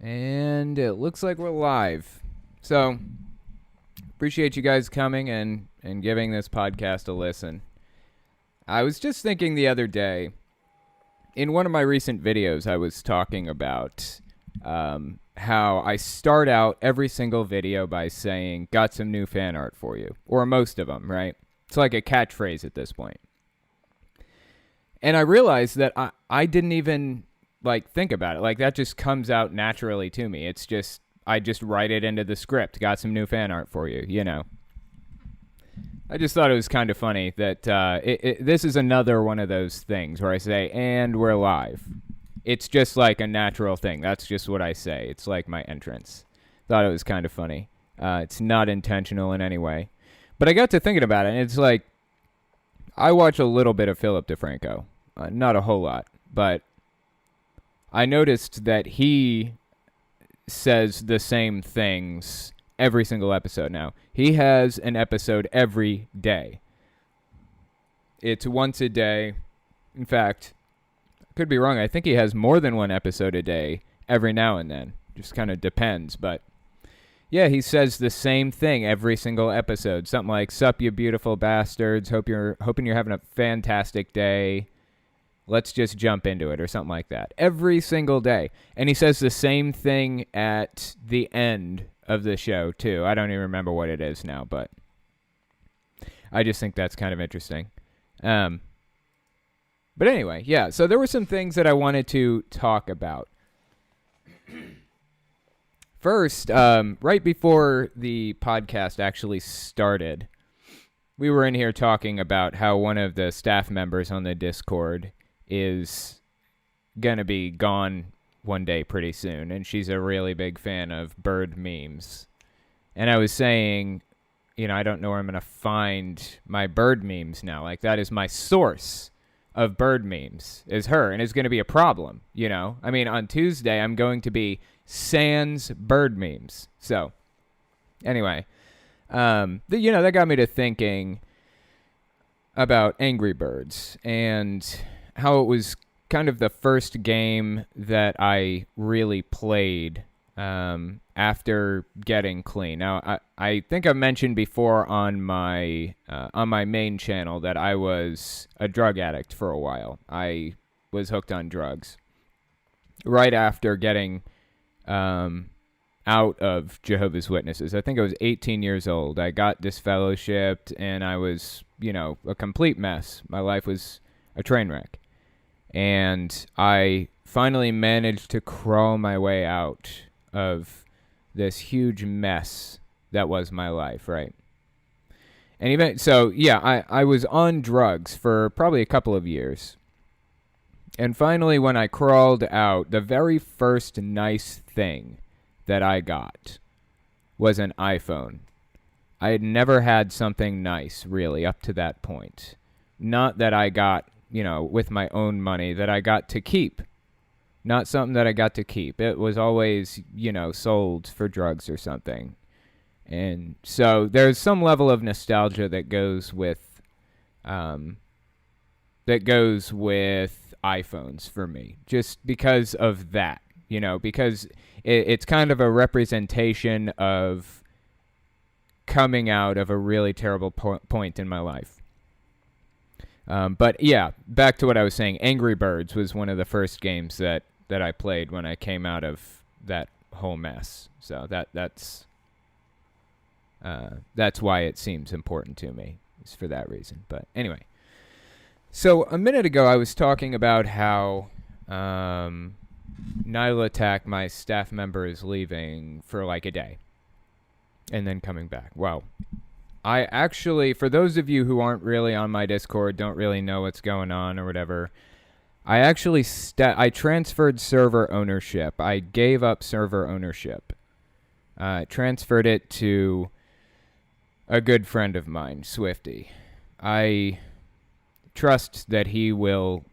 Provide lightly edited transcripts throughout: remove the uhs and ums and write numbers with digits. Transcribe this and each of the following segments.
And it looks like we're live. So, appreciate you guys coming and giving this podcast a listen. I was just thinking the other day, in one of my recent videos, I was talking about how I start out every single video by saying, got some new fan art for you. Or most of them, right? It's like a catchphrase at this point. And I realized that I didn't even think about it. Like, that just comes out naturally to me. It's just, I just write it into the script. Got some new fan art for you, you know. I just thought it was kind of funny that this is another one of those things where I say, and we're live. It's just like a natural thing. That's just what I say. It's like my entrance. Thought it was kind of funny. It's not intentional in any way. But I got to thinking about it, and it's like, I watch a little bit of Philip DeFranco. Not a whole lot, but I noticed that he says the same things every single episode now. He has an episode every day. It's once a day. In fact, I could be wrong. I think he has more than one episode a day every now and then. Just kind of depends. But yeah, he says the same thing every single episode. Something like, "Sup, you beautiful bastards. Hoping you're having a fantastic day. Let's just jump into it," or something like that. Every single day. And he says the same thing at the end of the show, too. I don't even remember what it is now, but I just think that's kind of interesting. But anyway, yeah. So there were some things that I wanted to talk about. First, right before the podcast actually started, we were in here talking about how one of the staff members on the Discord is going to be gone one day pretty soon, and she's a really big fan of bird memes. And I was saying, you know, I don't know where I'm going to find my bird memes now. Like, that is my source of bird memes, is her, and it's going to be a problem, you know? I mean, on Tuesday, I'm going to be sans bird memes. So, anyway, that got me to thinking about Angry Birds, and how it was kind of the first game that I really played after getting clean. Now, I think I've mentioned before on my main channel that I was a drug addict for a while. I was hooked on drugs right after getting out of Jehovah's Witnesses. I think I was 18 years old. I got disfellowshipped, and I was, a complete mess. My life was a train wreck. And I finally managed to crawl my way out of this huge mess that was my life, right? And I was on drugs for probably a couple of years. And finally, when I crawled out, the very first nice thing that I got was an iPhone. I had never had something nice, really, up to that point. Not that I got, with my own money, that I got to keep. Not something that I got to keep. It was always, sold for drugs or something. And so there's some level of nostalgia that goes with iPhones for me, just because of that, because it's kind of a representation of coming out of a really terrible point in my life. But yeah, back to what I was saying. Angry Birds was one of the first games that I played when I came out of that whole mess. So that's why it seems important to me. It's for that reason. But anyway, so a minute ago I was talking about how Nile Attack, my staff member, is leaving for like a day and then coming back. Well, I actually, for those of you who aren't really on my Discord, don't really know what's going on or whatever, I actually I transferred server ownership. I gave up server ownership. Transferred it to a good friend of mine, Swifty. I trust that he will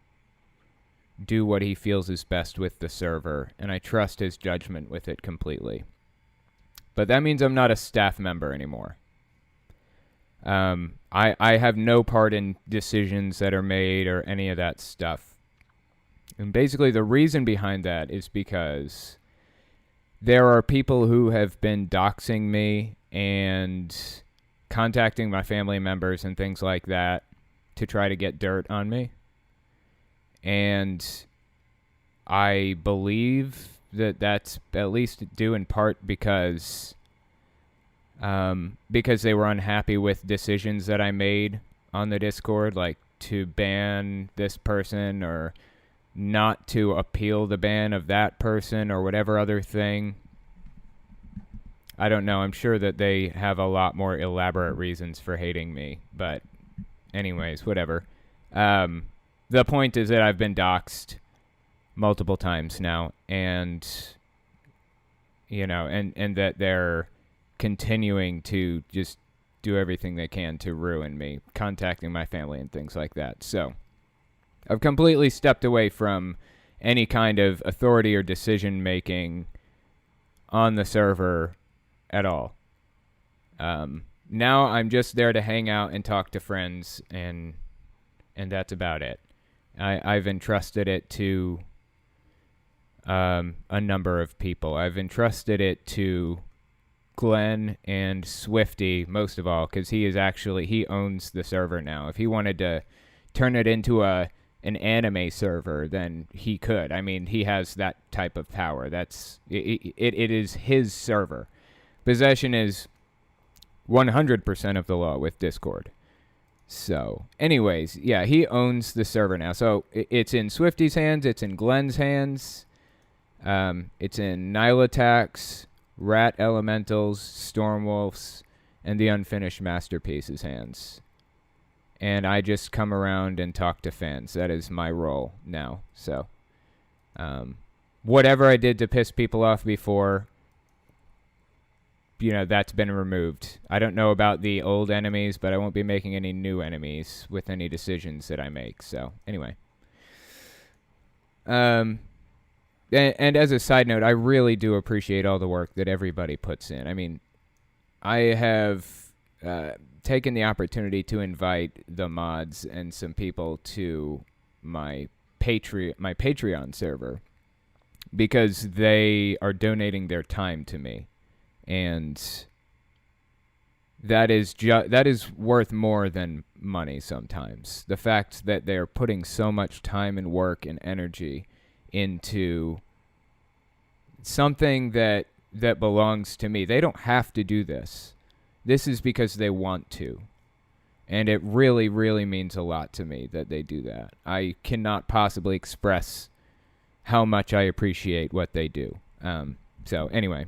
do what he feels is best with the server, and I trust his judgment with it completely. But that means I'm not a staff member anymore. I have no part in decisions that are made or any of that stuff. And basically the reason behind that is because there are people who have been doxing me and contacting my family members and things like that to try to get dirt on me. And I believe that that's at least due in part because they were unhappy with decisions that I made on the Discord, like to ban this person or not to appeal the ban of that person or whatever other thing. I don't know. I'm sure that they have a lot more elaborate reasons for hating me. But anyways, whatever. The point is that I've been doxxed multiple times now. And, and that they're continuing to just do everything they can to ruin me, contacting my family and things like that. So I've completely stepped away from any kind of authority or decision making on the server at all. Now I'm just there to hang out and talk to friends, and that's about it. I've entrusted it to a number of people. I've entrusted it to Glenn and Swifty most of all, because he owns the server now. If he wanted to turn it into an anime server, then he could. I mean, he has that type of power. It is his server. Possession is 100% of the law with Discord. So, anyways, yeah, he owns the server now. So, it's in Swifty's hands. It's in Glenn's hands. It's in Nilotax, Rat Elementals, Stormwolf's, and the Unfinished Masterpieces hands. And I just come around and talk to fans. That is my role now. So, whatever I did to piss people off before, that's been removed. I don't know about the old enemies, but I won't be making any new enemies with any decisions that I make. So, anyway. And as a side note, I really do appreciate all the work that everybody puts in. I mean, I have taken the opportunity to invite the mods and some people to my Patreon server because they are donating their time to me. And that is worth more than money sometimes. The fact that they're putting so much time and work and energy into something that belongs to me. They don't have to do this. This is because they want to. And it really, really means a lot to me that they do that. I cannot possibly express how much I appreciate what they do. So anyway.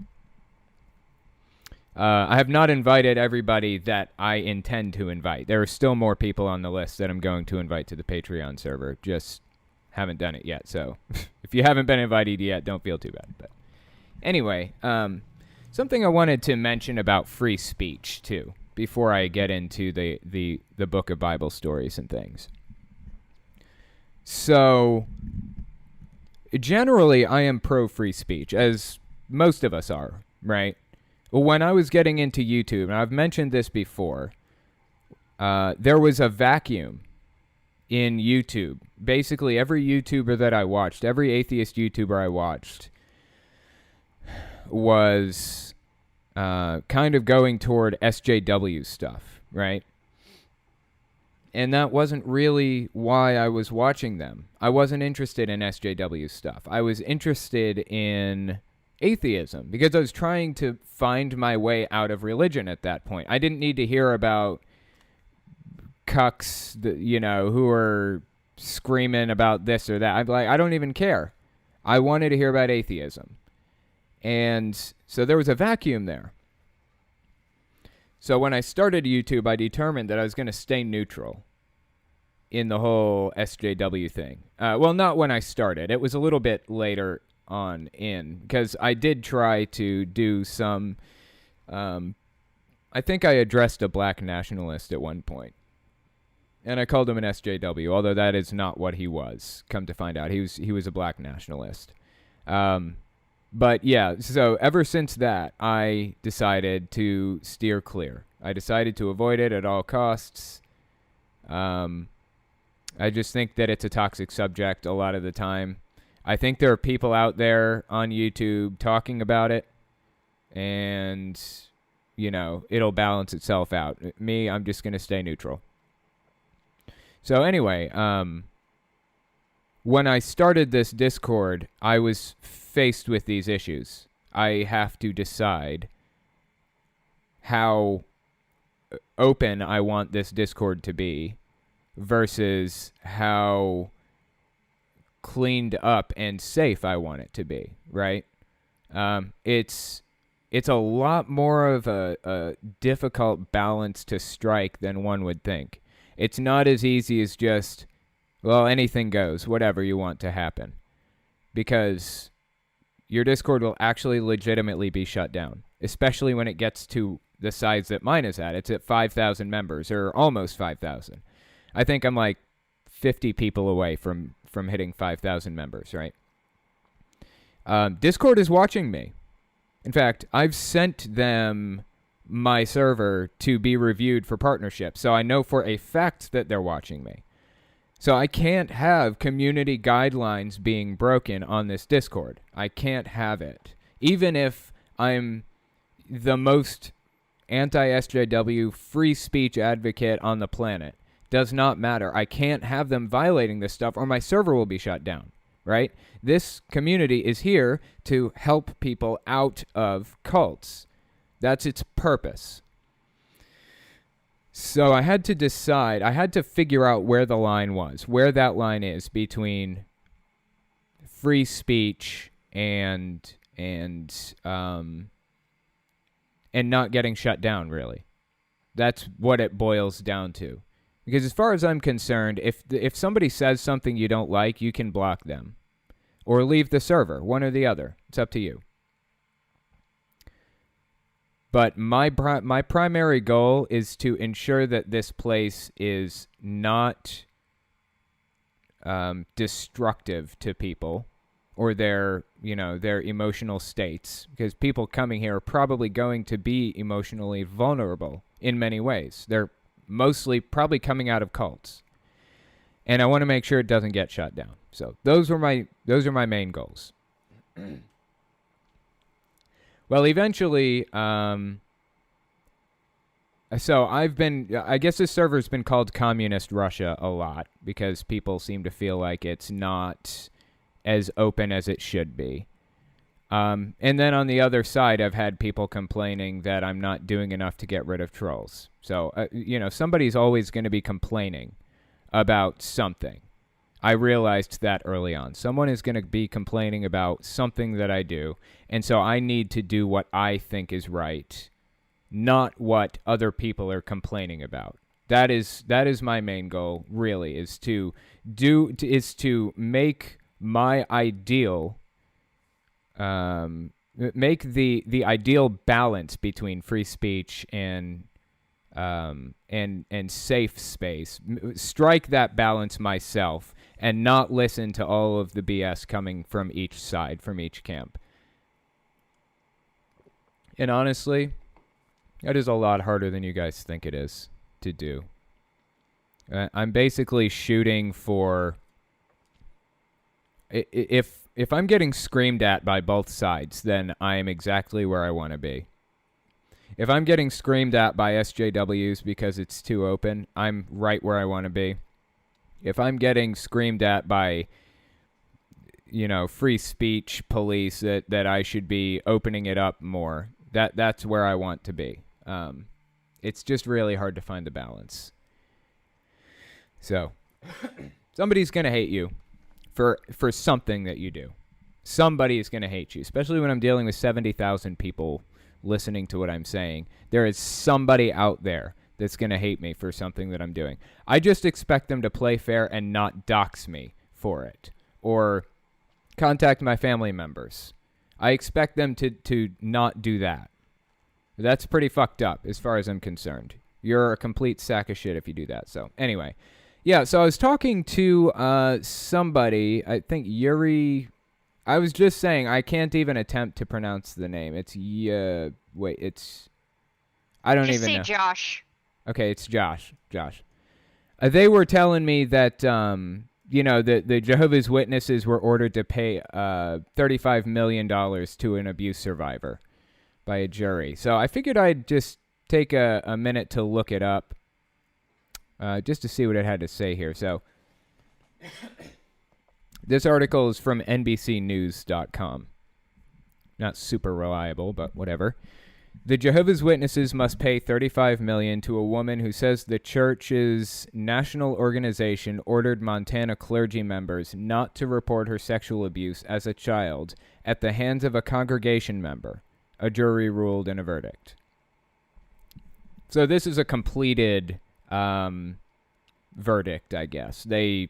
I have not invited everybody that I intend to invite. There are still more people on the list that I'm going to invite to the Patreon server. Just haven't done it yet. So if you haven't been invited yet, don't feel too bad. But anyway, something I wanted to mention about free speech, too, before I get into the book of Bible stories and things. So generally, I am pro-free speech, as most of us are, right? Well, when I was getting into YouTube, and I've mentioned this before, there was a vacuum in YouTube. Basically, every YouTuber that I watched, every atheist YouTuber I watched, was kind of going toward SJW stuff, right? And that wasn't really why I was watching them. I wasn't interested in SJW stuff. I was interested in atheism because I was trying to find my way out of religion at that point. I didn't need to hear about cucks, who are screaming about this or that. I'm like, I don't even care. I wanted to hear about atheism. And so there was a vacuum there. So when I started YouTube, I determined that I was going to stay neutral in the whole SJW thing. Well, not when I started. It was a little bit later on in, because I did try to do some, I think I addressed a black nationalist at one point. And I called him an SJW, although that is not what he was. Come to find out, he was a black nationalist. But yeah, so ever since that, I decided to steer clear. I decided to avoid it at all costs. I just think that it's a toxic subject a lot of the time. I think there are people out there on YouTube talking about it, and, you know, it'll balance itself out. Me, I'm just going to stay neutral. So anyway, when I started this Discord, I was faced with these issues. I have to decide how open I want this Discord to be versus how cleaned up and safe I want it to be, right? It's a lot more of a difficult balance to strike than one would think. It's not as easy as just, well, anything goes, whatever you want to happen. Because your Discord will actually legitimately be shut down, especially when it gets to the size that mine is at. It's at 5,000 members, or almost 5,000. I think I'm like 50 people away from hitting 5,000 members, right? Discord is watching me. In fact, I've sent them my server to be reviewed for partnership, so I know for a fact that they're watching me. So I can't have community guidelines being broken on this Discord. I can't have it. Even if I'm the most anti-SJW free speech advocate on the planet, does not matter. I can't have them violating this stuff or my server will be shut down, right? This community is here to help people out of cults. That's its purpose. So I had to decide, I had to figure out where the line was, where that line is between free speech and not getting shut down, really. That's what it boils down to. Because as far as I'm concerned, if somebody says something you don't like, you can block them. Or leave the server, one or the other. It's up to you. But my primary goal is to ensure that this place is not destructive to people or their emotional states. Because people coming here are probably going to be emotionally vulnerable in many ways. They're mostly probably coming out of cults. And I want to make sure it doesn't get shut down. So those are my main goals. Well, eventually, so I guess this server's been called Communist Russia a lot because people seem to feel like it's not as open as it should be. And then on the other side, I've had people complaining that I'm not doing enough to get rid of trolls. So, somebody's always going to be complaining about something. I realized that early on. Someone is going to be complaining about something that I do, and so I need to do what I think is right, not what other people are complaining about. That is my main goal, really, is to make my ideal, make the ideal balance between free speech and safe space. Strike that balance myself and not listen to all of the BS coming from each side, from each camp. And honestly, that is a lot harder than you guys think it is to do. I'm basically shooting for... If I'm getting screamed at by both sides, then I am exactly where I want to be. If I'm getting screamed at by SJWs because it's too open, I'm right where I want to be. If I'm getting screamed at by, free speech police that I should be opening it up more, that's where I want to be. It's just really hard to find the balance. So, somebody's going to hate you for something that you do. Somebody is going to hate you, especially when I'm dealing with 70,000 people listening to what I'm saying. There is somebody out there that's going to hate me for something that I'm doing. I just expect them to play fair and not dox me for it or contact my family members. I expect them to not do that. That's pretty fucked up as far as I'm concerned. You're a complete sack of shit if you do that. So anyway, yeah, so I was talking to somebody, I think Yuri. I was just saying I can't even attempt to pronounce the name. It's I don't even know. Just say Josh. Okay, it's Josh. They were telling me that the Jehovah's Witnesses were ordered to pay $35 million to an abuse survivor by a jury. So I figured I'd just take a minute to look it up just to see what it had to say here. So this article is from NBCnews.com. Not super reliable, but whatever. The Jehovah's Witnesses must pay $35 million to a woman who says the church's national organization ordered Montana clergy members not to report her sexual abuse as a child at the hands of a congregation member. A jury ruled in a verdict. So this is a completed verdict, I guess. They've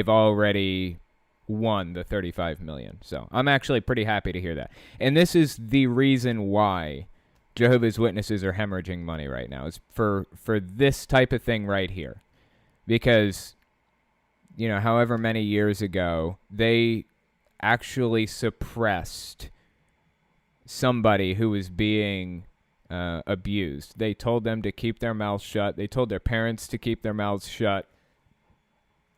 already won the $35 million. So I'm actually pretty happy to hear that. And this is the reason why Jehovah's Witnesses are hemorrhaging money right now, is for this type of thing right here. Because, however many years ago, they actually suppressed somebody who was being abused. They told them to keep their mouths shut. They told their parents to keep their mouths shut.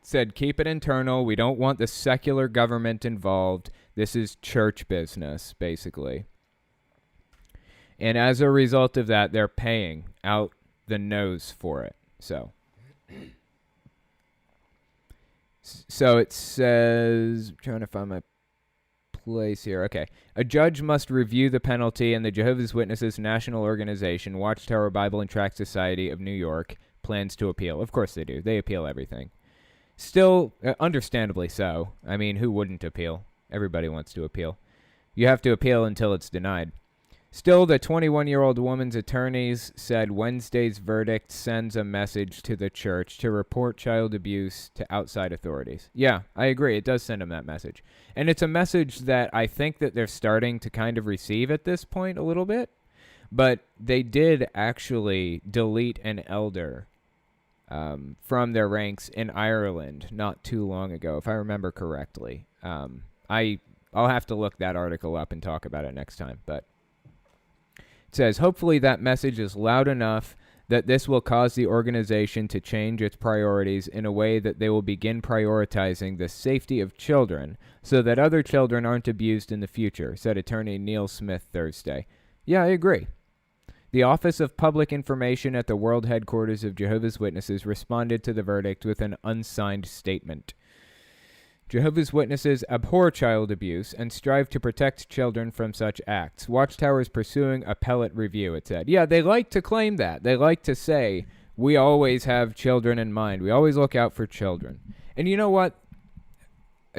Said, keep it internal. We don't want the secular government involved. This is church business, basically. And as a result of that, they're paying out the nose for it. So it says, I'm trying to find my place here. Okay. A judge must review the penalty, and the Jehovah's Witnesses National Organization, Watchtower Bible and Tract Society of New York, plans to appeal. Of course they do. They appeal everything. Still, understandably so. I mean, who wouldn't appeal? Everybody wants to appeal. You have to appeal until it's denied. Still, the 21-year-old woman's attorneys said Wednesday's verdict sends a message to the church to report child abuse to outside authorities. Yeah, I agree. It does send them that message. And it's a message that I think that they're starting to kind of receive at this point a little bit. But they did actually delete an elder from their ranks in Ireland not too long ago, if I remember correctly. I'll have to look that article up and talk about it next time, but it says, hopefully that message is loud enough that this will cause the organization to change its priorities in a way that they will begin prioritizing the safety of children so that other children aren't abused in the future, said attorney Neil Smith Thursday. Yeah, I agree. The Office of Public Information at the World Headquarters of Jehovah's Witnesses responded to the verdict with an unsigned statement. Jehovah's Witnesses abhor child abuse and strive to protect children from such acts. Watchtower is pursuing appellate review, it said. Yeah, they like to claim that. They like to say, we always have children in mind. We always look out for children. And you know what?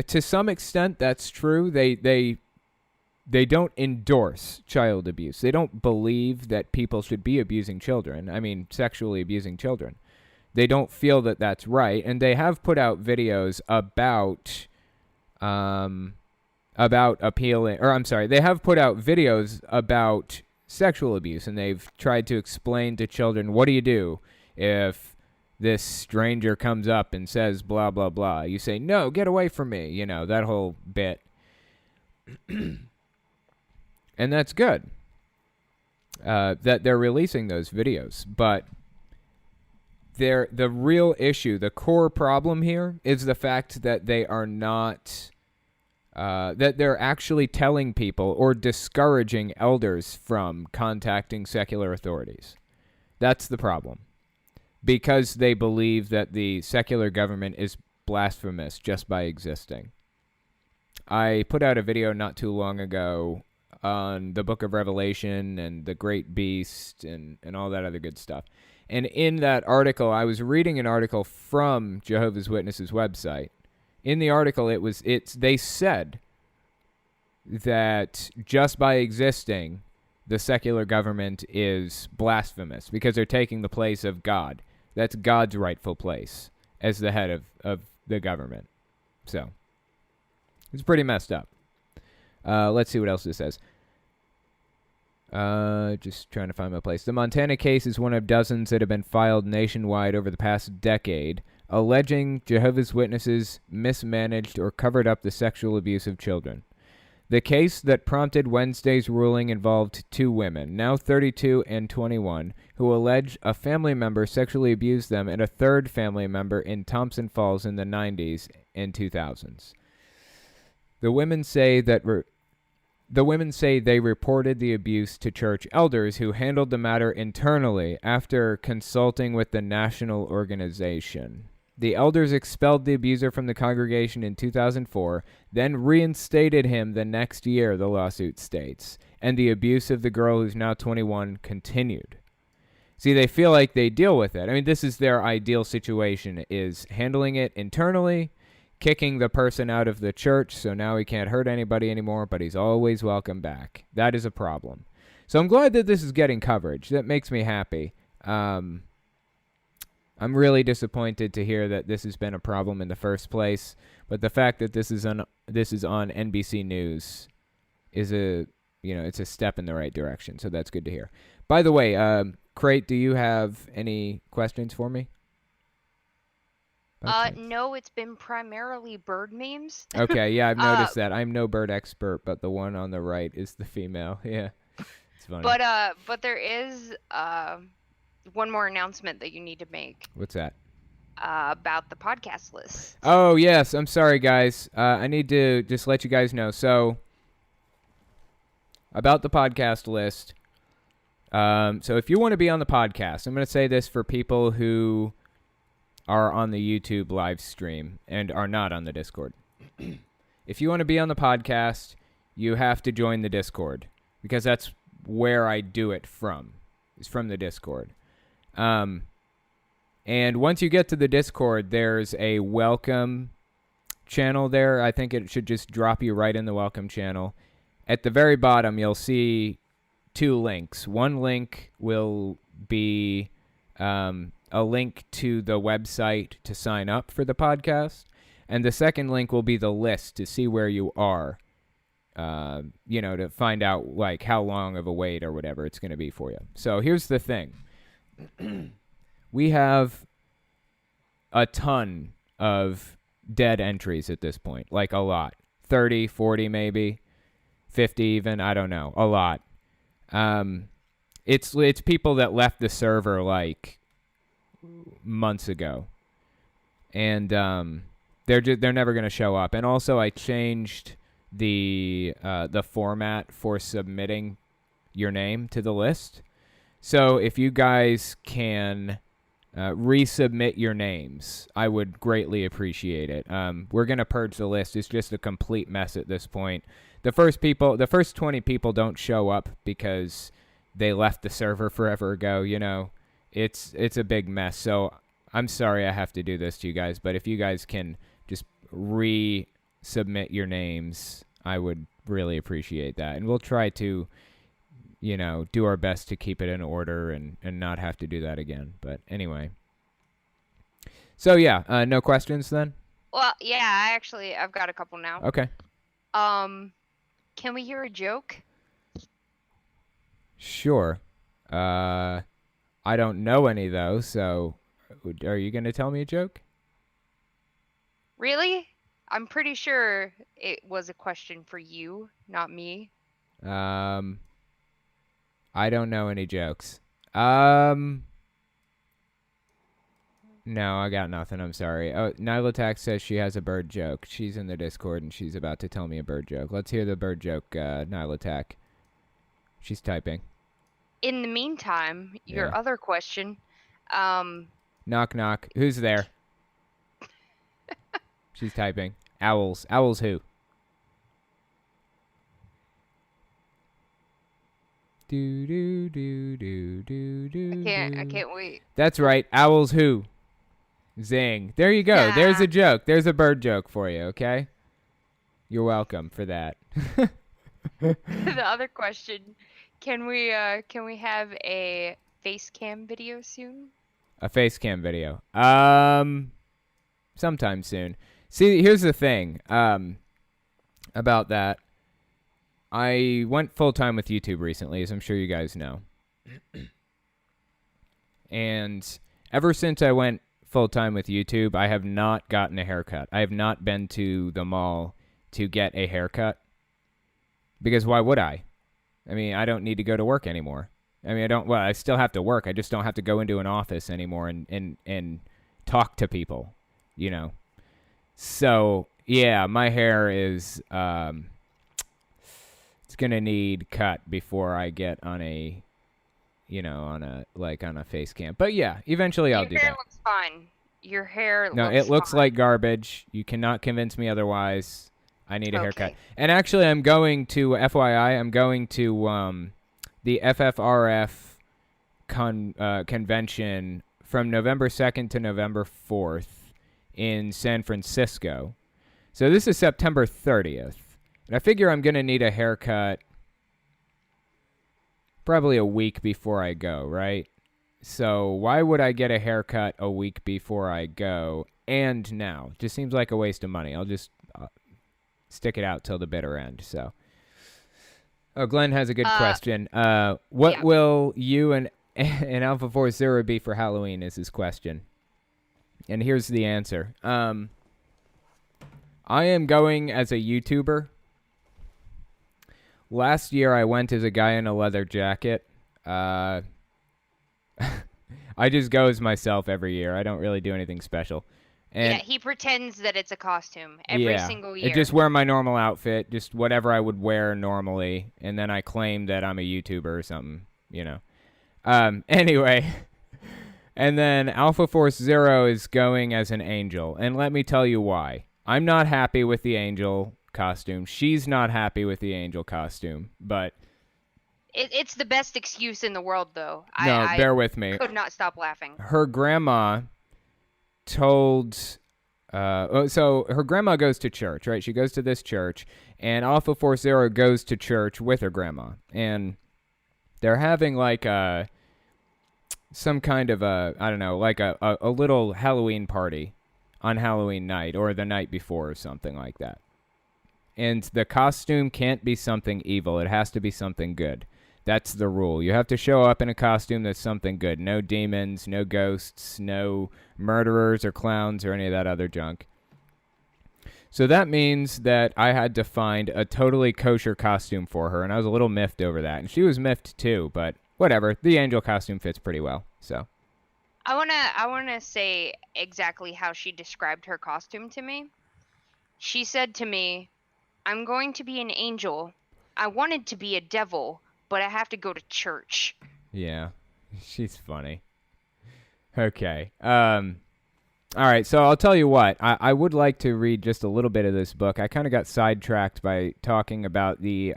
To some extent, that's true. They don't endorse child abuse. They don't believe that people should be abusing children. I mean, sexually abusing children. They don't feel that that's right, and they have put out videos about appealing, or I'm sorry, they have put out videos about sexual abuse, and they've tried to explain to children, what do you do if this stranger comes up and says blah, blah, blah? You say, no, get away from me, that whole bit. And that's good that they're releasing those videos, but the real issue, the core problem here, is the fact that they are not, that they're actually telling people or discouraging elders from contacting secular authorities. That's the problem. Because they believe that the secular government is blasphemous just by existing. I put out a video not too long ago on the book of Revelation and the great beast and all that other good stuff. And in that article, I was reading an article from Jehovah's Witnesses website. In the article, they said that just by existing, the secular government is blasphemous because they're taking the place of God. That's God's rightful place as the head of the government. So, it's pretty messed up. Let's see what else it says. Just trying to find my place. The Montana case is one of dozens that have been filed nationwide over the past decade, alleging Jehovah's Witnesses mismanaged or covered up the sexual abuse of children. The case that prompted Wednesday's ruling involved two women, now 32 and 21, who allege a family member sexually abused them and a third family member in Thompson Falls in the 90s and 2000s. The women say they reported the abuse to church elders who handled the matter internally after consulting with the national organization. The elders expelled the abuser from the congregation in 2004, then reinstated him the next year, the lawsuit states, and the abuse of the girl who's now 21 continued. See, they feel like they deal with it. I mean, this is their ideal situation, is handling it internally, kicking the person out of the church, so now he can't hurt anybody anymore, but he's always welcome back. That is a problem. So I'm glad that this is getting coverage. That makes me happy. I'm really disappointed to hear that this has been a problem in the first place, but the fact that this is on NBC News is it's a step in the right direction, so that's good to hear. By the way, Crate, do you have any questions for me? No, it's been primarily bird memes. Okay, yeah, I've noticed that. I'm no bird expert, but the one on the right is the female. Yeah, it's funny. But there is one more announcement that you need to make. What's that? About the podcast list. Oh, yes. I'm sorry, guys. I need to just let you guys know. So, about the podcast list. So, if you want to be on the podcast, I'm going to say this for people who are on the YouTube live stream and are not on the Discord. If you want to be on the podcast, you have to join the Discord, because that's where I do it from. It's from the Discord. And once you get to the Discord, there's a welcome channel there. I think it should just drop you right in the welcome channel. At the very bottom, you'll see two links. One link will be a link to the website to sign up for the podcast. And the second link will be the list to see where you are, to find out like how long of a wait or whatever it's going to be for you. So here's the thing. We have a ton of dead entries at this point, like a lot. 30, 40 maybe, 50 even, I don't know, a lot. It's people that left the server like months ago, and they're never going to show up. And also I changed the format for submitting your name to the list. So if you guys can resubmit your names, I would greatly appreciate it. We're going to purge the list. It's just a complete mess at this point. The first 20 people don't show up because they left the server forever ago, It's a big mess. So I'm sorry I have to do this to you guys, but if you guys can just resubmit your names, I would really appreciate that. And we'll try to do our best to keep it in order and not have to do that again. But anyway. So, yeah, no questions then? Well, yeah, I've got a couple now. Okay. Can we hear a joke? Sure. I don't know any, though, so are you going to tell me a joke? Really? I'm pretty sure it was a question for you, not me. I don't know any jokes. No, I got nothing. I'm sorry. Oh, Nylatak says she has a bird joke. She's in the Discord and she's about to tell me a bird joke. Let's hear the bird joke, Nylatak. She's typing. In the meantime, your other question. Knock, knock. Who's there? She's typing. Owls. Owls who? Do, do, do, do, do, do. I can't wait. That's right. Owls who? Zing. There you go. Yeah. There's a joke. There's a bird joke for you, okay? You're welcome for that. The other question, can we have a face cam video soon? A face cam video. Sometime soon. See, here's the thing about that. I went full-time with YouTube recently, as I'm sure you guys know. And ever since I went full-time with YouTube, I have not gotten a haircut. I have not been to the mall to get a haircut. Because why would I? I mean, I don't need to go to work anymore. I mean, I still have to work. I just don't have to go into an office anymore and talk to people, So yeah, my hair is it's gonna need cut before I get on a, on a face cam. But yeah, eventually I'll do Your hair that. looks fine. Your hair No, looks it looks fine. like garbage. You cannot convince me otherwise. I need a haircut. Okay. And actually, I'm going to FYI. I'm going to the FFRF convention from November 2nd to November 4th in San Francisco. So this is September 30th. And I figure I'm going to need a haircut probably a week before I go, right? So why would I get a haircut a week before I go and now? Just seems like a waste of money. I'll just stick it out till the bitter end. So, Glenn has a good question. What will you and Alpha Force Zero be for Halloween? Is his question, and here's the answer. I am going as a YouTuber. Last year, I went as a guy in a leather jacket. I just go as myself every year. I don't really do anything special. And he pretends that it's a costume every single year. I just wear my normal outfit, just whatever I would wear normally, and then I claim that I'm a YouTuber or something, Anyway, and then Alpha Force Zero is going as an angel, and let me tell you why. I'm not happy with the angel costume. She's not happy with the angel costume, but it's the best excuse in the world, though. No, bear with me. Could not stop laughing. Her grandma told so her grandma goes to church, right? She goes to this church, and Alpha Force Zero goes to church with her grandma, and they're having like some kind of a little Halloween party on Halloween night or the night before or something like that. And the costume can't be something evil. It has to be something good. That's the rule. You have to show up in a costume that's something good. No demons, no ghosts, no murderers or clowns or any of that other junk. So that means that I had to find a totally kosher costume for her, and I was a little miffed over that. And she was miffed too, but whatever. The angel costume fits pretty well, so. I wanna say exactly how she described her costume to me. She said to me, "I'm going to be an angel. I wanted to be a devil, but I have to go to church." Yeah, she's funny. Okay. All right, so I'll tell you what. I would like to read just a little bit of this book. I kind of got sidetracked by talking about the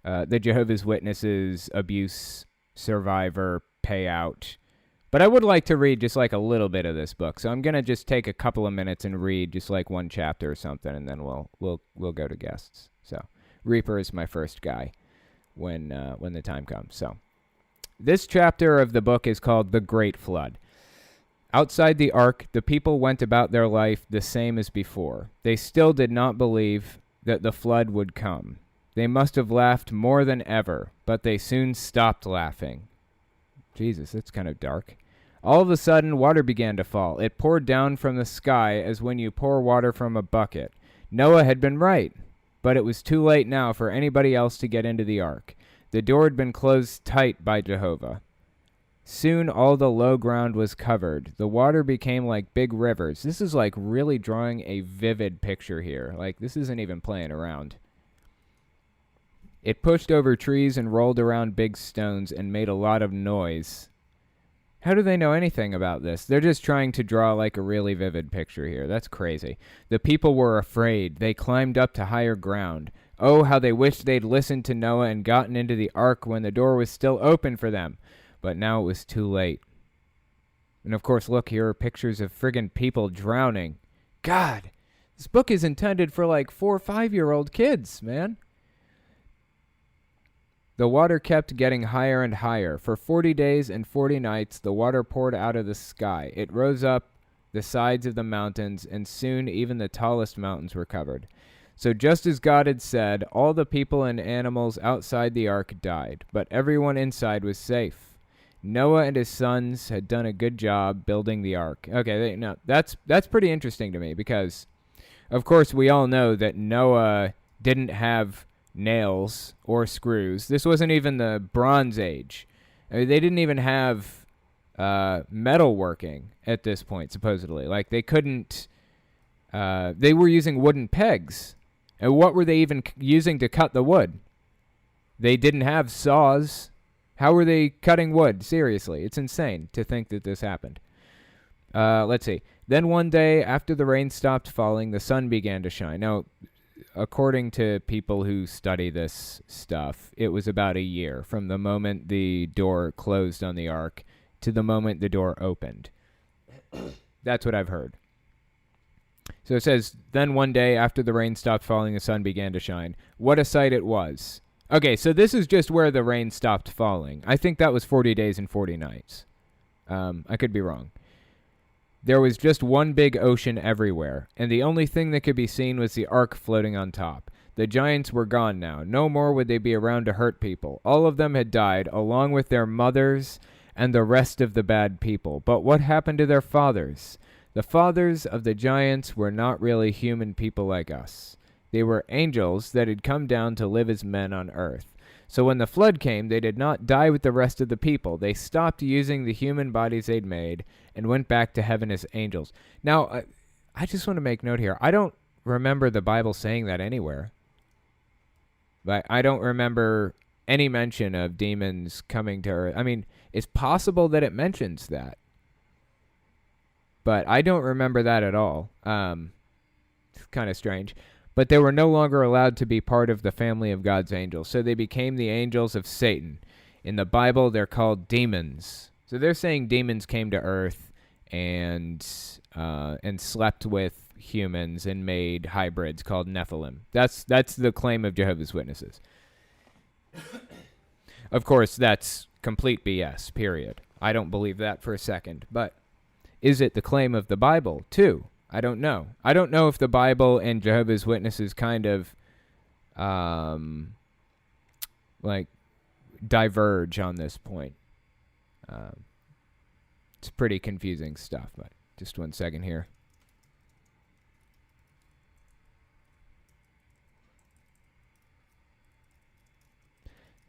Jehovah's Witnesses abuse survivor payout. But I would like to read just like a little bit of this book. So I'm going to just take a couple of minutes and read just like one chapter or something, and then we'll go to guests. So Reaper is my first guy when the time comes. So this chapter of the book is called The Great Flood. Outside the ark, the people went about their life the same as before. They still did not believe that the flood would come. They must have laughed more than ever, but they soon stopped laughing. Jesus, that's kind of dark. All of a sudden, water began to fall. It poured down from the sky as when you pour water from a bucket. Noah had been right, but it was too late now for anybody else to get into the ark. The door had been closed tight by Jehovah. Soon all the low ground was covered. The water became like big rivers. This is like really drawing a vivid picture here. Like, this isn't even playing around. It pushed over trees and rolled around big stones and made a lot of noise. How do they know anything about this? They're just trying to draw like a really vivid picture here. That's crazy. The people were afraid. They climbed up to higher ground. Oh, how they wished they'd listened to Noah and gotten into the ark when the door was still open for them. But now it was too late. And of course, look, here are pictures of friggin' people drowning. God, this book is intended for like 4 or 5-year-old kids, man. The water kept getting higher and higher. For 40 days and 40 nights, the water poured out of the sky. It rose up the sides of the mountains, and soon even the tallest mountains were covered. So just as God had said, all the people and animals outside the ark died, but everyone inside was safe. Noah and his sons had done a good job building the ark. Okay, that's pretty interesting to me because, of course, we all know that Noah didn't have nails or screws. This wasn't even the Bronze Age. I mean, they didn't even have metal working at this point, supposedly. Like, they couldn't They were using wooden pegs. And what were they even using to cut the wood? They didn't have saws. How were they cutting wood? Seriously, it's insane to think that this happened. Let's see. Then one day, after the rain stopped falling, the sun began to shine. Now, according to people who study this stuff, it was about a year from the moment the door closed on the ark to the moment the door opened. That's what I've heard. So it says, then one day, after the rain stopped falling, the sun began to shine. What a sight it was. Okay, so this is just where the rain stopped falling. I think that was 40 days and 40 nights. I could be wrong. There was just one big ocean everywhere, and the only thing that could be seen was the ark floating on top. The giants were gone now. No more would they be around to hurt people. All of them had died, along with their mothers and the rest of the bad people. But what happened to their fathers? The fathers of the giants were not really human people like us. They were angels that had come down to live as men on earth. So when the flood came, they did not die with the rest of the people. They stopped using the human bodies they'd made and went back to heaven as angels. Now, I just want to make note here. I don't remember the Bible saying that anywhere. But I don't remember any mention of demons coming to earth. I mean, it's possible that it mentions that. But I don't remember that at all. It's kind of strange. But they were no longer allowed to be part of the family of God's angels. So they became the angels of Satan. In the Bible, they're called demons. So they're saying demons came to earth and slept with humans and made hybrids called Nephilim. That's the claim of Jehovah's Witnesses. Of course, that's complete BS, period. I don't believe that for a second. But is it the claim of the Bible, too? I don't know. I don't know if the Bible and Jehovah's Witnesses kind of, diverge on this point. It's pretty confusing stuff, but just 1 second here.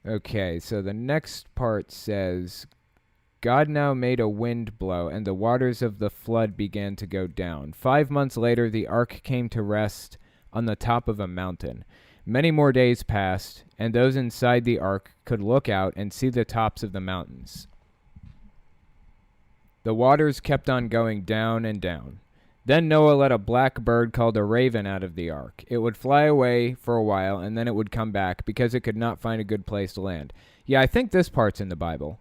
Okay, so the next part says, God now made a wind blow, and the waters of the flood began to go down. 5 months later, the ark came to rest on the top of a mountain. Many more days passed, and those inside the ark could look out and see the tops of the mountains. The waters kept on going down and down. Then Noah let a black bird called a raven out of the ark. It would fly away for a while, and then it would come back because it could not find a good place to land. Yeah, I think this part's in the Bible.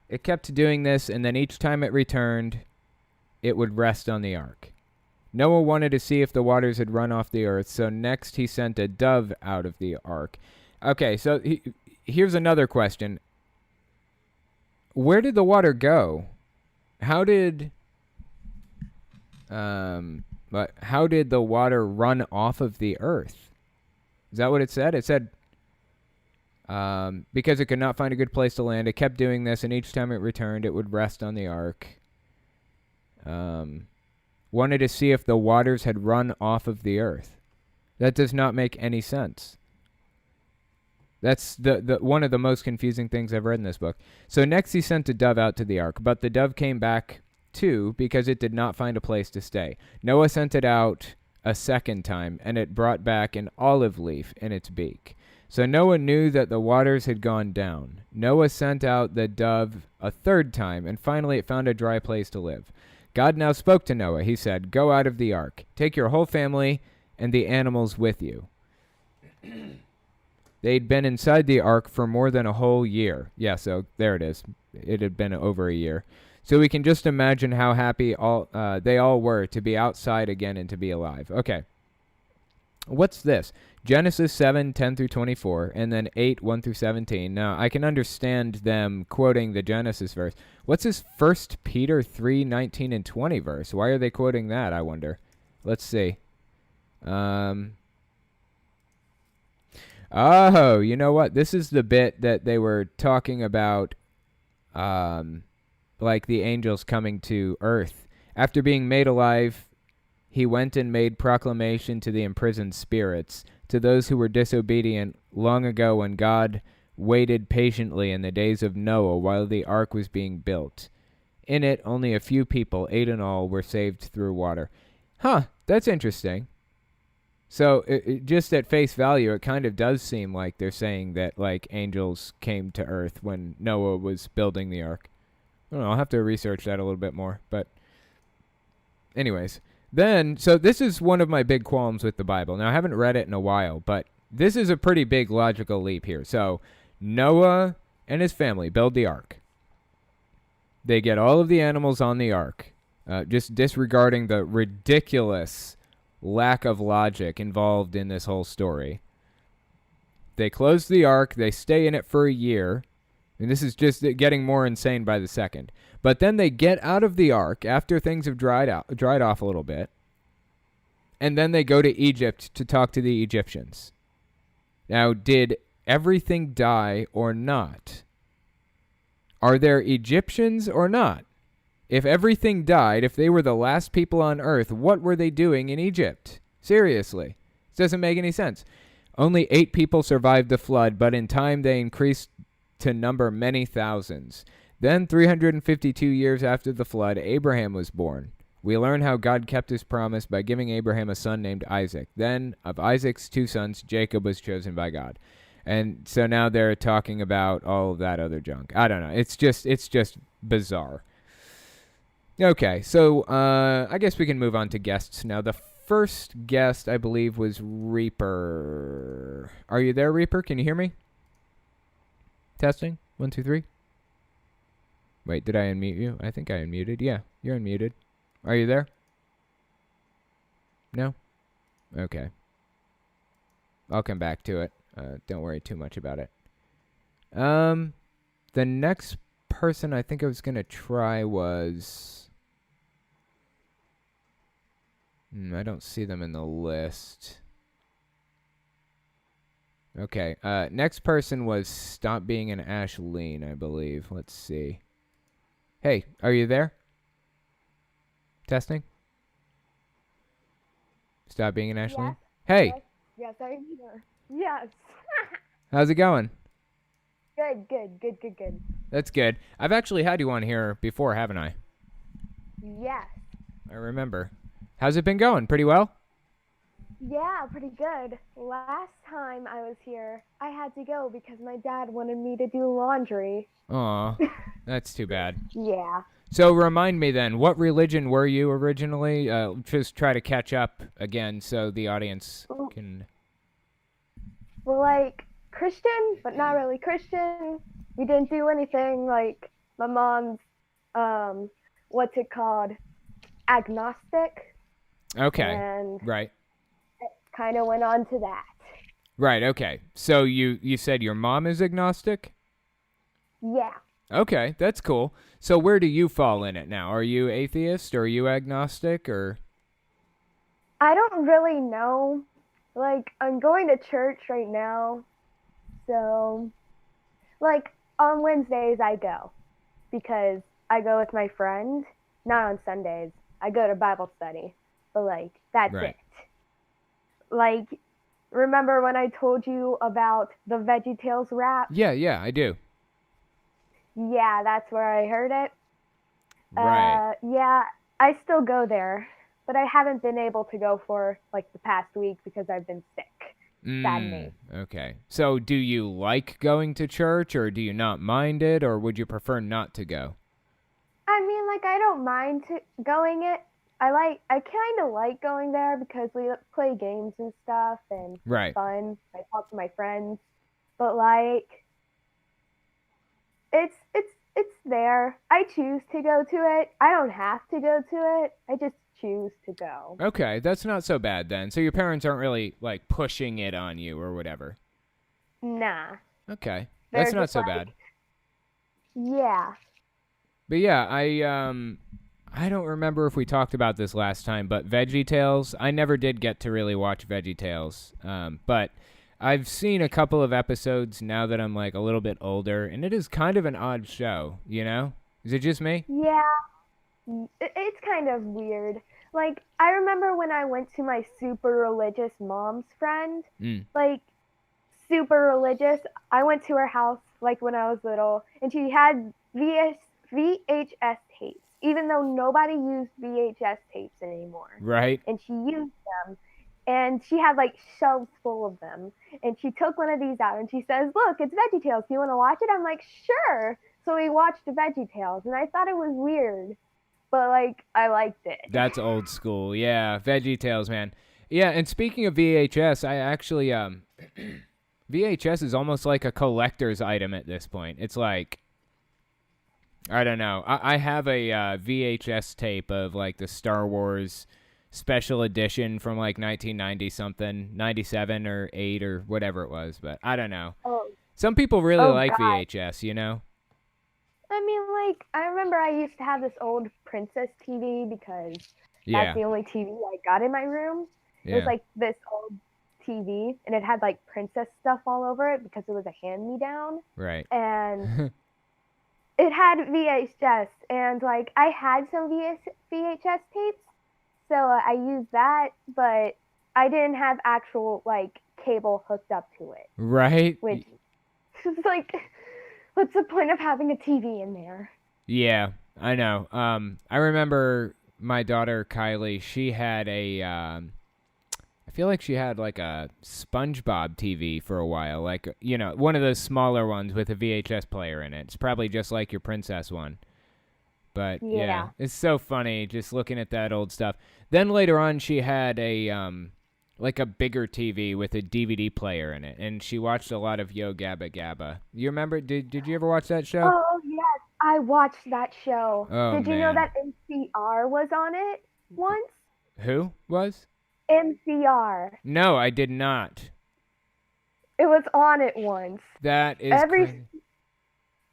It kept doing this, and then each time it returned, it would rest on the ark. Noah wanted to see if the waters had run off the earth, so next he sent a dove out of the ark. Okay, so here's another question. Where did the water go? How did the water run off of the earth? Is that what it said? It said, because it could not find a good place to land, it kept doing this, and each time it returned, it would rest on the ark. Wanted to see if the waters had run off of the earth. That does not make any sense. That's the one of the most confusing things I've read in this book. So next he sent a dove out to the ark, but the dove came back too because it did not find a place to stay. Noah sent it out a second time, and it brought back an olive leaf in its beak. So Noah knew that the waters had gone down. Noah sent out the dove a third time, and finally it found a dry place to live. God now spoke to Noah. He said, "Go out of the ark. Take your whole family and the animals with you." They'd been inside the ark for more than a whole year. Yeah, so there it is. It had been over a year. So we can just imagine how happy they all were to be outside again and to be alive. Okay. What's this? Genesis 7:10-24, and then 8:1-17. Now, I can understand them quoting the Genesis verse. What's this 1 Peter 3:19-20 verse? Why are they quoting that, I wonder? Let's see. Oh, you know what? This is the bit that they were talking about, like the angels coming to earth. After being made alive, he went and made proclamation to the imprisoned spirits, to those who were disobedient long ago when God waited patiently in the days of Noah while the ark was being built. In it, only a few people, 8 in all, were saved through water. Huh, that's interesting. So just at face value, it kind of does seem like they're saying that like angels came to Earth when Noah was building the ark. I don't know. I'll have to research that a little bit more. But anyways, then so this is one of my big qualms with the Bible. Now I haven't read it in a while, but this is a pretty big logical leap here. So Noah and his family build the ark. They get all of the animals on the ark, just disregarding the ridiculous lack of logic involved in this whole story. They close the ark. They stay in it for a year. And this is just getting more insane by the second. But then they get out of the ark after things have dried off a little bit. And then they go to Egypt to talk to the Egyptians. Now, did everything die or not? Are there Egyptians or not? If everything died, if they were the last people on Earth, what were they doing in Egypt? Seriously. This doesn't make any sense. Only 8 people survived the flood, but in time they increased to number many thousands. Then, 352 years after the flood, Abraham was born. We learn how God kept his promise by giving Abraham a son named Isaac. Then, of Isaac's 2 sons, Jacob was chosen by God. And so now they're talking about all of that other junk. I don't know. It's just bizarre. Okay, so I guess we can move on to guests now. The first guest, I believe, was Reaper. Are you there, Reaper? Can you hear me? Testing. 1, 2, 3. Wait, did I unmute you? I think I unmuted. Yeah, you're unmuted. Are you there? No? Okay. I'll come back to it. Don't worry too much about it. The next person I think I was going to try was... I don't see them in the list. Okay, next person was Stop Being an Ashleen, I believe. Let's see. Hey, are you there? Testing? Stop Being an Ashleen? Yes. Hey! Yes, I'm here. Yes. How's it going? Good. That's good. I've actually had you on here before, haven't I? Yes. I remember. How's it been going? Pretty well? Yeah, pretty good. Last time I was here, I had to go because my dad wanted me to do laundry. Aw, that's too bad. Yeah. So remind me then, what religion were you originally? Just try to catch up again so the audience can... We're like Christian, but not really Christian. We didn't do anything like my mom's, what's it called? Agnostic. Okay, And right. it kind of went on to that. Right, okay. So you said your mom is agnostic? Yeah. Okay, that's cool. So where do you fall in it now? Are you atheist or are you agnostic or? I don't really know. Like, I'm going to church right now. So, like, on Wednesdays I go. Because I go with my friend. Not on Sundays. I go to Bible study. But, like, that's Right. it. Like, remember when I told you about the VeggieTales rap? Yeah, I do. Yeah, that's where I heard it. Right. Yeah, I still go there. But I haven't been able to go for, like, the past week because I've been sick. Sad me. Okay. So do you like going to church or do you not mind it or would you prefer not to go? I mean, like, I don't mind going it. I kind of like going there because we play games and stuff and Right. it's fun. I talk to my friends. But, like, it's there. I choose to go to it. I don't have to go to it. I just choose to go. Okay, that's not so bad then. So your parents aren't really like pushing it on you or whatever. Nah. Okay. They're That's not just so like, bad. Yeah. But yeah, I don't remember if we talked about this last time, but VeggieTales, I never did get to really watch VeggieTales. But I've seen a couple of episodes now that I'm like a little bit older, and it is kind of an odd show, you know? Is it just me? Yeah. It's kind of weird. Like, I remember when I went to my super religious mom's friend, like, super religious. I went to her house, like, when I was little, and she had VHS tapes. even though nobody used VHS tapes anymore. Right. And she used them, and she had like shelves full of them. And she took one of these out, and she says, "Look, it's VeggieTales. Do you want to watch it?" I'm like, "Sure." So we watched VeggieTales, and I thought it was weird, but like I liked it. That's old school. Yeah, VeggieTales, man. Yeah, and speaking of VHS, I actually VHS is almost like a collector's item at this point. It's like, I don't know. I have a VHS tape of like the Star Wars special edition from like 1990 something, 97 or 8 or whatever it was, but I don't know. Oh, Some people really like God. VHS, you know? I mean, like I remember I used to have this old Princess TV because Yeah. that's the only TV I got in my room. It was Yeah. like this old TV, and it had like princess stuff all over it because it was a hand-me-down. Right. And it had VHS, and like I had some VHS tapes, so I used that, but I didn't have actual like cable hooked up to it. Right? Which is like, what's the point of having a TV in there? Yeah, I know. I remember my daughter Kylie. She had I feel like she had like a SpongeBob TV for a while, like one of those smaller ones with a VHS player in it. It's probably just like your princess one. But yeah, it's so funny just looking at that old stuff. Then later on, she had a like a bigger TV with a DVD player in it, and she watched a lot of Yo Gabba Gabba. You remember? Did you ever watch that show? Oh yes, I watched that show. Oh, Did you know man. that MCR was on it once? Who was? MCR. No, I did not. It was on it once. That is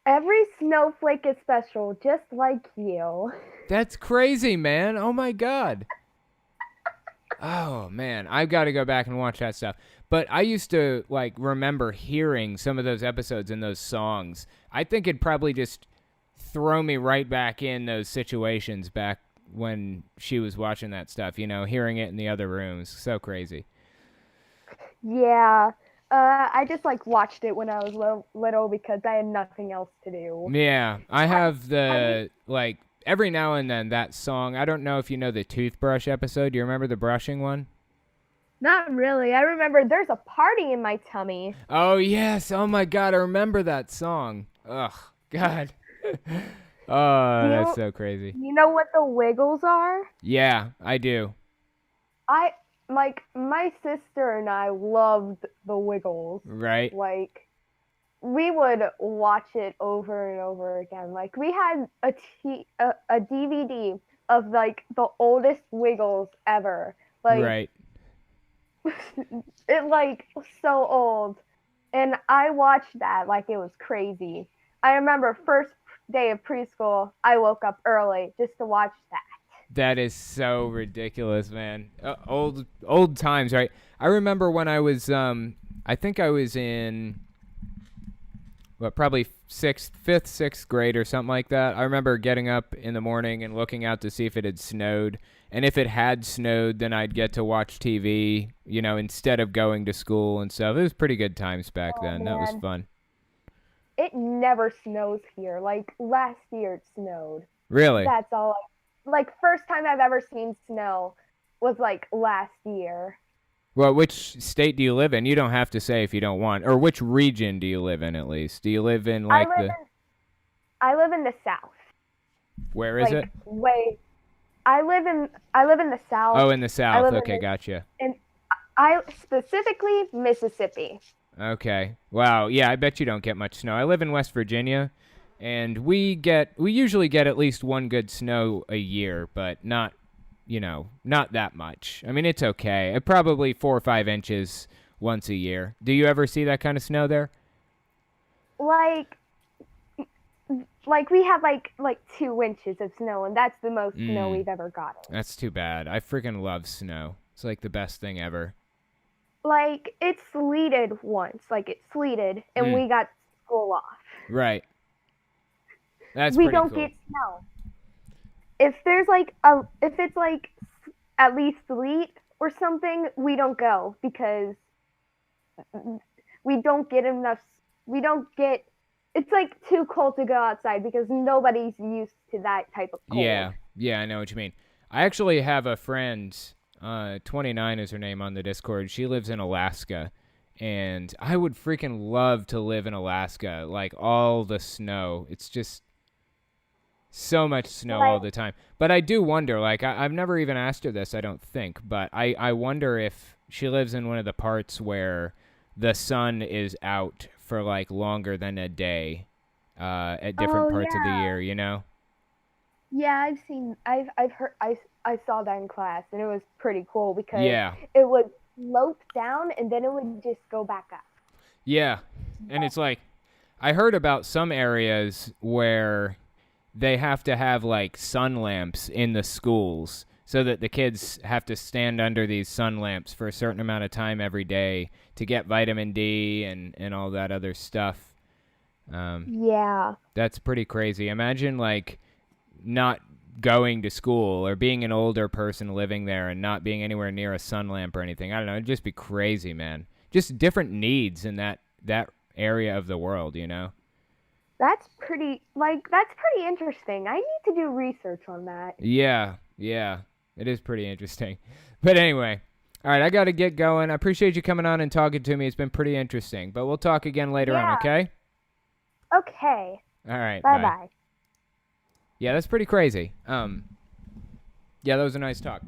Every snowflake is special, just like you. That's crazy, man. Oh my God. Oh man, I've got to go back and watch that stuff. But I used to like remember hearing some of those episodes and those songs. I think it'd probably just throw me right back in those situations back when she was watching that stuff, hearing it in the other rooms. So crazy. Yeah. I just like watched it when I was little because I had nothing else to do. Yeah, I have like every now and then that song. I don't know if you know the toothbrush episode. Do you remember the brushing one? Not really. I remember there's a party in my tummy. Oh, yes. Oh, my God. I remember that song. Ugh, God. Oh, that's so crazy. You know what the Wiggles are? Yeah, I do. My sister and I loved the Wiggles. Right. Like, we would watch it over and over again. Like, we had a DVD of, like, the oldest Wiggles ever. Like, right. It, like, was so old. And I watched that like it was crazy. I remember first day of preschool, I woke up early just to watch that. That is so ridiculous, man. Old times, right? I remember when I was, I think I was in, probably fifth, sixth grade or something like that. I remember getting up in the morning and looking out to see if it had snowed. And if it had snowed, then I'd get to watch TV, instead of going to school and stuff. It was pretty good times back then. Man. That was fun. It never snows here. Like, last year it snowed. Really? That's all. Like, first time I've ever seen snow was, like, last year. Well, which state do you live in? You don't have to say if you don't want. Or which region do you live in, at least? Do you live in, like, I live in the South. Where is it? I live in the South. Oh, in the South. Okay, gotcha. And I specifically Mississippi. Okay. Wow. Yeah, I bet you don't get much snow. I live in West Virginia, and we usually get at least one good snow a year, but not that much. I mean, it's okay. Probably 4 or 5 inches once a year. Do you ever see that kind of snow there? Like we have like 2 inches of snow, and that's the most snow we've ever gotten. That's too bad. I freaking love snow. It's like the best thing ever. Like, it sleeted once. Like, it sleeted, and we got school off. Right. That's we pretty don't cool. get snow. If it's like at least sleet or something, we don't go because we don't get it's like too cold to go outside because nobody's used to that type of cold. Yeah, I know what you mean. I actually have a friend, 29 is her name on the Discord. She lives in Alaska, and I would freaking love to live in Alaska. Like, all the snow. It's just so much snow all the time. But I do wonder, like, I've never even asked her this, I don't think, but I wonder if she lives in one of the parts where the sun is out for, like, longer than a day at different parts of the year, you know? Yeah, I've heard, I saw that in class, and it was pretty cool because Yeah. it would slope down and then it would just go back up. Yeah, and it's like, I heard about some areas where they have to have, like, sun lamps in the schools so that the kids have to stand under these sun lamps for a certain amount of time every day to get vitamin D and all that other stuff. Yeah. That's pretty crazy. Imagine, like, not going to school or being an older person living there and not being anywhere near a sun lamp or anything. I don't know. It'd just be crazy, man. Just different needs in that area of the world, you know? That's pretty interesting. I need to do research on that. Yeah. It is pretty interesting. But anyway, all right, I got to get going. I appreciate you coming on and talking to me. It's been pretty interesting. But we'll talk again later on, okay? Okay. All right. Bye-bye. Yeah, that's pretty crazy. Yeah, that was a nice talk.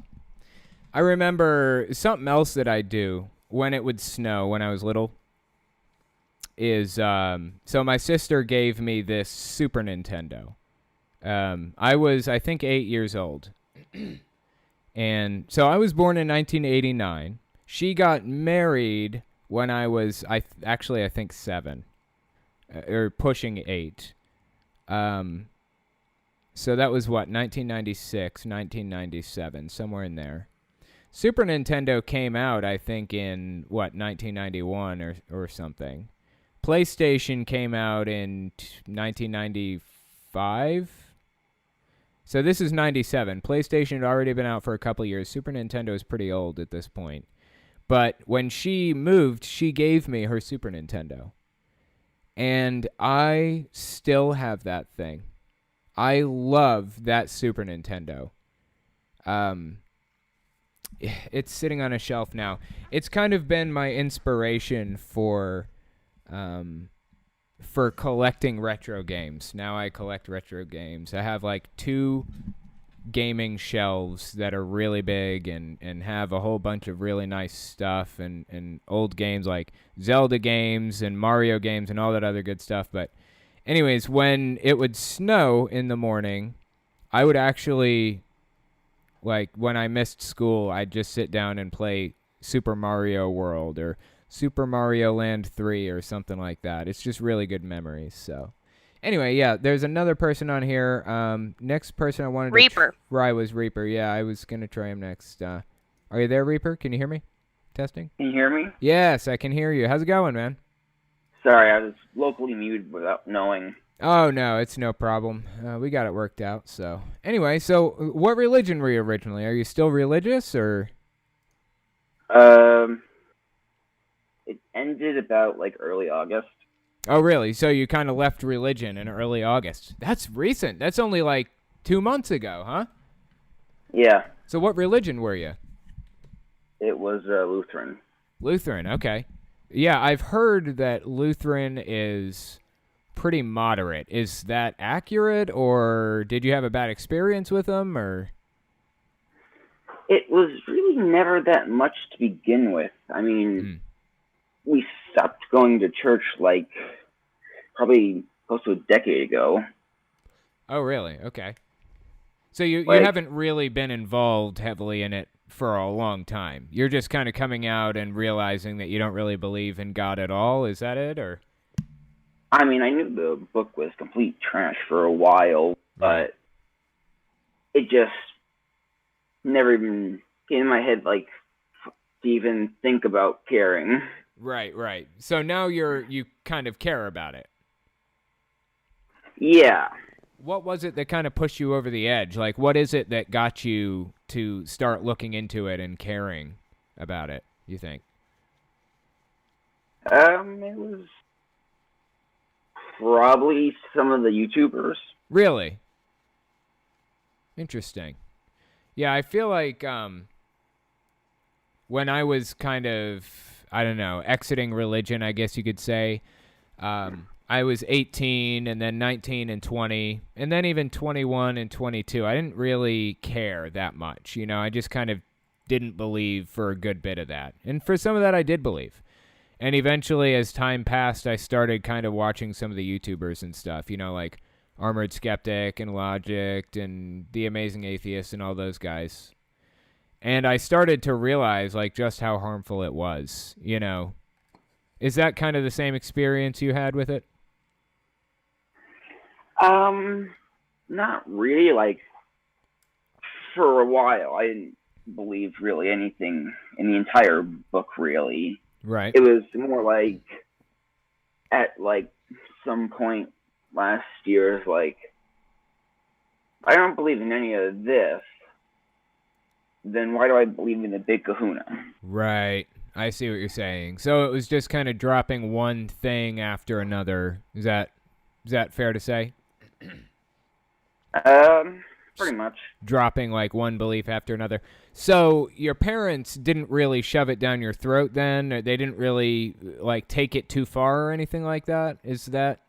I remember something else that I do when it would snow when I was little is, so my sister gave me this Super Nintendo. I was, I think, 8 years old. And so I was born in 1989. She got married when I was, I think 7, or pushing 8. So that was what, 1996, 1997, somewhere in there. Super Nintendo came out, I think, in, 1991 or something. PlayStation came out in 1995. So this is 97. PlayStation had already been out for a couple years. Super Nintendo is pretty old at this point. But when she moved, she gave me her Super Nintendo. And I still have that thing. I love that Super Nintendo. It's sitting on a shelf now. It's kind of been my inspiration for collecting retro games. Now I collect retro games. I have like 2 gaming shelves that are really big and have a whole bunch of really nice stuff and old games like Zelda games and Mario games and all that other good stuff. But anyways, when it would snow in the morning, I would actually, like, when I missed school, I'd just sit down and play Super Mario World or Super Mario Land 3 or something like that. It's just really good memories. So anyway, yeah, there's another person on here. Next person I wanted Reaper. to try was Reaper. Yeah, I was going to try him next. Are you there, Reaper? Can you hear me? Testing? Can you hear me? Yes, I can hear you. How's it going, man? Sorry, I was locally muted without knowing. Oh, no, it's no problem. We got it worked out. So anyway, so what religion were you originally? Are you still religious or? It ended about like early August. Oh, really? So you kind of left religion in early August. That's recent. That's only like 2 months ago, huh? Yeah. So what religion were you? It was Lutheran. Lutheran, okay. Yeah, I've heard that Lutheran is pretty moderate. Is that accurate, or did you have a bad experience with them, or? It was really never that much to begin with. I mean, we stopped going to church like probably close to a decade ago. Oh, really? Okay. So you haven't really been involved heavily in it for a long time. You're just kind of coming out and realizing that you don't really believe in God at all. Is that it, or? I mean, I knew the book was complete trash for a while, but it just never even came in my head, like, to even think about caring. Right. So now you kind of care about it. Yeah. What was it that kind of pushed you over the edge? Like, what is it that got you to start looking into it and caring about it, you think? It was... Probably some of the YouTubers. Really? Interesting. Yeah, I feel like when I was kind of, I don't know, exiting religion, I guess you could say, I was 18 and then 19 and 20 and then even 21 and 22. I didn't really care that much. You know, I just kind of didn't believe for a good bit of that. And for some of that, I did believe. And eventually, as time passed, I started kind of watching some of the YouTubers and stuff, you know, like Armored Skeptic and Logic and The Amazing Atheist and all those guys. And I started to realize, like, just how harmful it was, you know. Is that kind of the same experience you had with it? Not really. Like, for a while, I didn't believe really anything in the entire book, really. Right. It was more like, at, like, some point last year, like, I don't believe in any of this, then why do I believe in the Big Kahuna? Right. I see what you're saying. So it was just kind of dropping one thing after another. Is that fair to say? Pretty much. Dropping like one belief after another. So your parents didn't really shove it down your throat then? Or they didn't really like take it too far or anything like that? Is that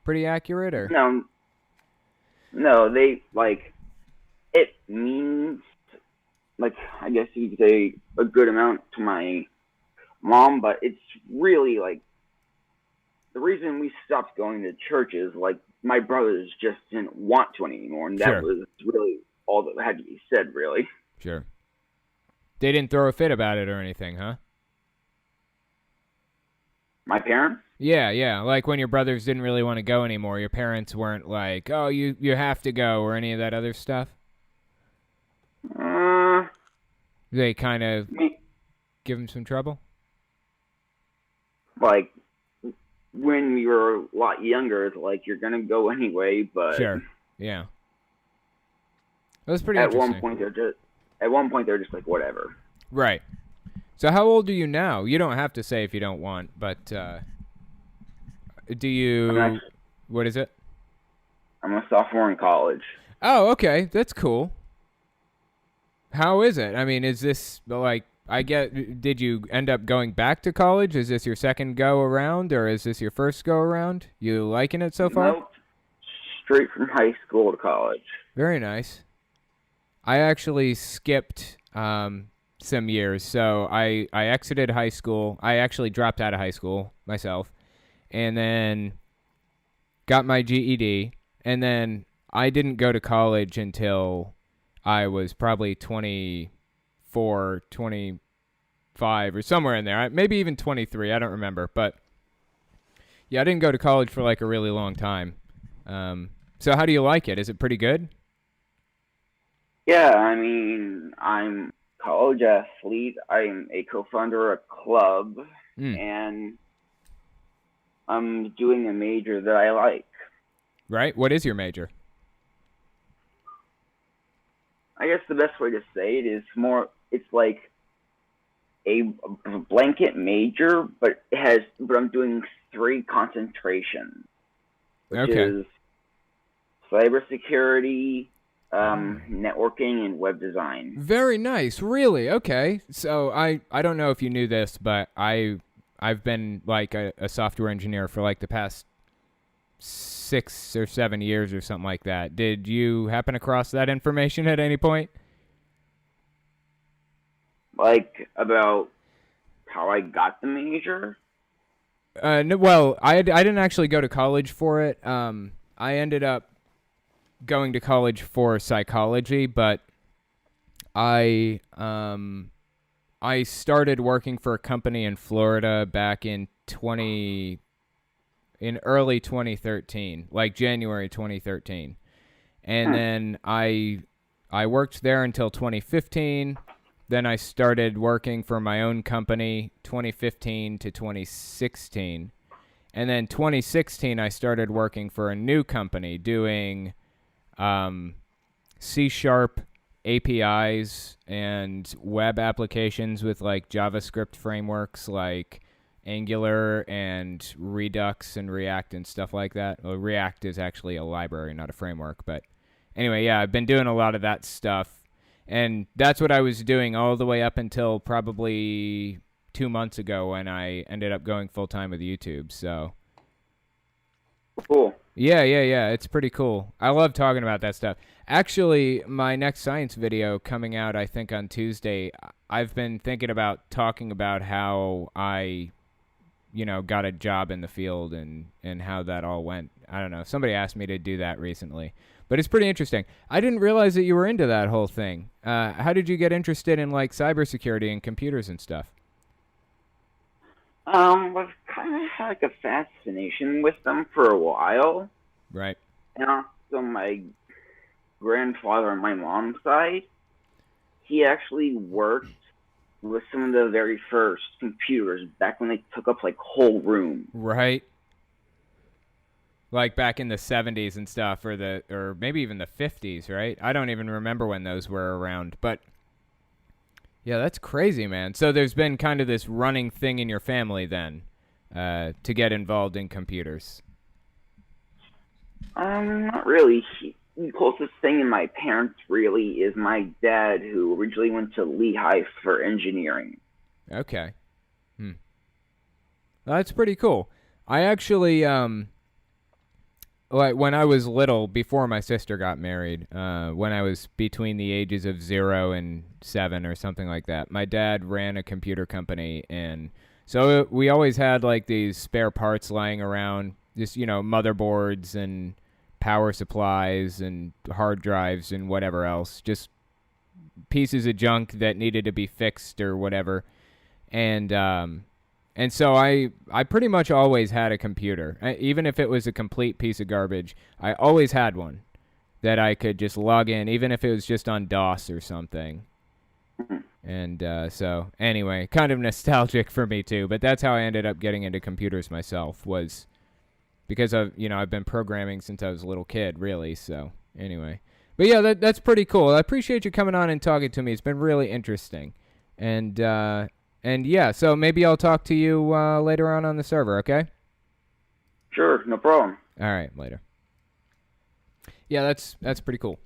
pretty accurate or? No, they like it means like I guess you could say a good amount to my mom, but it's really like the reason we stopped going to church is like my brothers just didn't want to anymore, and that was really all that had to be said, really. Sure. They didn't throw a fit about it or anything, huh? My parents? Yeah. Like when your brothers didn't really want to go anymore, your parents weren't like, "Oh, you have to go," or any of that other stuff. They kind of give them some trouble. Like when we were a lot younger, it's like you're gonna go anyway, but sure, yeah. That was pretty interesting. At one point they're just like whatever. Right. So how old are you now? You don't have to say if you don't want, but do you? What is it? I'm a sophomore in college. Oh, okay, that's cool. How is it? I mean, is this like did you end up going back to college? Is this your second go around, or is this your first go around? You liking it so far? Nope. Straight from high school to college. Very nice. I actually skipped some years. So I exited high school. I actually dropped out of high school myself, and then got my GED, and then I didn't go to college until I was probably 24, 25, or somewhere in there. Maybe even 23. I don't remember. But yeah, I didn't go to college for like a really long time. So how do you like it? Is it pretty good? Yeah, I mean, I'm a college athlete. I'm a co-founder of a club, and I'm doing a major that I like. Right? What is your major? I guess the best way to say it is it's like a blanket major, but I'm doing 3 concentrations, which is cybersecurity, networking, and web design. Very nice. Really? Okay. So I don't know if you knew this, but I've been like a software engineer for like the past 6 or 7 years or something like that. Did you happen across that information at any point? Like about how I got the major? No, well, I didn't actually go to college for it. I ended up going to college for psychology, but I started working for a company in Florida back in early 2013, like January 2013. And then I worked there until 2015. Then I started working for my own company 2015 to 2016. And then 2016 I started working for a new company doing C# APIs and web applications with like JavaScript frameworks like Angular and Redux and React and stuff like that. Well, React is actually a library, not a framework. But anyway, yeah, I've been doing a lot of that stuff. And that's what I was doing all the way up until probably 2 months ago when I ended up going full-time with YouTube. So, Cool. yeah. It's pretty cool. I love talking about that stuff. Actually, my next science video coming out, I think, on Tuesday, I've been thinking about talking about how I, got a job in the field and how that all went. I don't know. Somebody asked me to do that recently. But it's pretty interesting. I didn't realize that you were into that whole thing. How did you get interested in, like, cybersecurity and computers and stuff? I've kind of had like a fascination with them for a while. Right. And also my grandfather on my mom's side, he actually worked with some of the very first computers back when they took up like whole rooms. Right. Like back in the 70s and stuff, or maybe even the 50s, right? I don't even remember when those were around, but yeah, that's crazy, man. So there's been kind of this running thing in your family then, to get involved in computers. Not really. The closest thing in my parents really is my dad, who originally went to Lehigh for engineering. Okay. Well, that's pretty cool. I actually, like when I was little, before my sister got married, when I was between the ages of 0 and 7 or something like that, my dad ran a computer company, and so we always had like these spare parts lying around, just motherboards and power supplies and hard drives and whatever else, just pieces of junk that needed to be fixed or whatever, and so I pretty much always had a computer. Even if it was a complete piece of garbage, I always had one that I could just log in, even if it was just on DOS or something. And so anyway, kind of nostalgic for me too, but that's how I ended up getting into computers myself, was because I've been programming since I was a little kid, really. So anyway, but yeah, that's pretty cool. I appreciate you coming on and talking to me. It's been really interesting. And yeah, so maybe I'll talk to you later on the server, okay? Sure, no problem. All right, later. Yeah, that's pretty cool.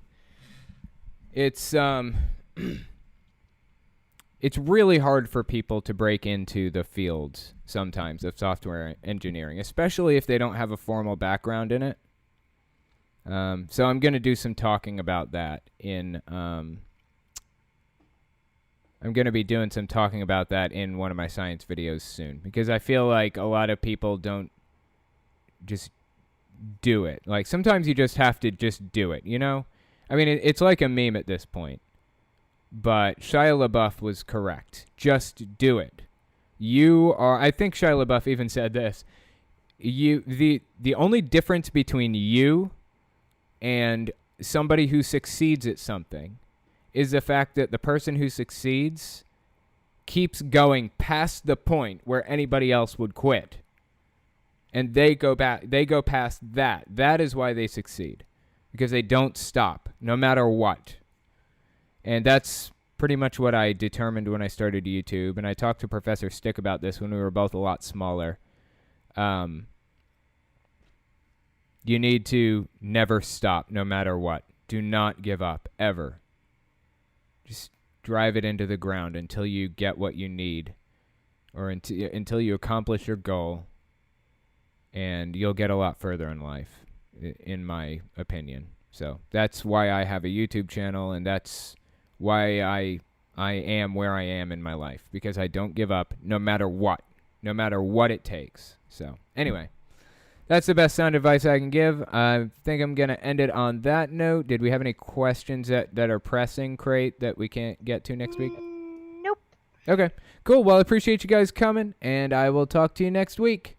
It's it's really hard for people to break into the fields sometimes of software engineering, especially if they don't have a formal background in it. So I'm going to do some talking about that in I'm going to be doing some talking about that in one of my science videos soon, because I feel like a lot of people don't just do it. Like, sometimes you just have to just do it, I mean, it's like a meme at this point. But Shia LaBeouf was correct. Just do it. I think Shia LaBeouf even said this. The only difference between you and somebody who succeeds at something is the fact that the person who succeeds keeps going past the point where anybody else would quit. And they go past that. That is why they succeed. Because they don't stop, no matter what. And that's pretty much what I determined when I started YouTube. And I talked to Professor Stick about this when we were both a lot smaller. You need to never stop, no matter what. Do not give up, ever. Just drive it into the ground until you get what you need, or until you accomplish your goal, and you'll get a lot further in life, in my opinion. So that's why I have a YouTube channel, and that's why I am where I am in my life, because I don't give up no matter what it takes. So anyway, that's the best sound advice I can give. I think I'm going to end it on that note. Did we have any questions that are pressing, Crate, that we can't get to next week? Nope. Okay, cool. Well, I appreciate you guys coming, and I will talk to you next week.